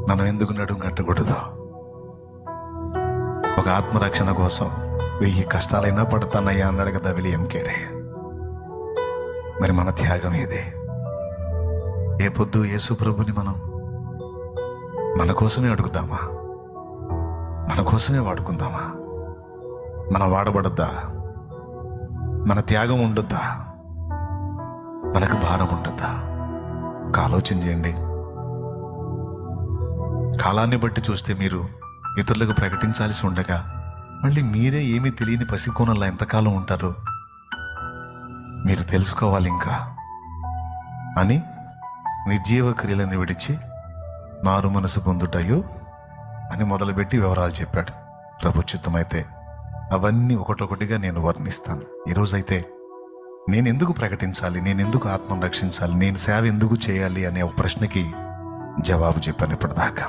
మనం ఎందుకు నడుము కట్టకూడదు? ఒక ఆత్మరక్షణ కోసం 1000 కష్టాలైనా పడతానయ్యా అన్నాడు కదా విలియం కేరీ. మరి మన త్యాగం ఏదే? ఏ పొద్దు యేసు ప్రభుని మనం మన కోసమే అడుగుతామా? మన కోసమే వాడుకుందామా? మనం వాడబడద్దా? మన త్యాగం ఉండొద్దా? మనకు భారం ఉండొద్దా? ఆలోచన చేయండి. కాలాన్ని బట్టి చూస్తే మీరు ఇతరులకు ప్రకటించాల్సి ఉండగా మళ్ళీ మీరే ఏమీ తెలియని పసికోనల్లా ఎంతకాలం ఉంటారు? మీరు తెలుసుకోవాలి ఇంకా అని నిర్జీవ క్రియలను విడిచి మారు మనసు పొందుటయు అని మొదలుపెట్టి వివరాలు చెప్పాడు. ప్రభు చిత్తమైతే అవన్నీ ఒకటొకటిగా నేను వర్ణిస్తాను. ఈరోజైతే నేను ఎందుకు ప్రకటించాలి, నేను ఎందుకు ఆత్మను రక్షించాలి, నేను సేవ ఎందుకు చేయాలి అనే ఒక ప్రశ్నకి జవాబు చెప్పాను ఇప్పటిదాకా.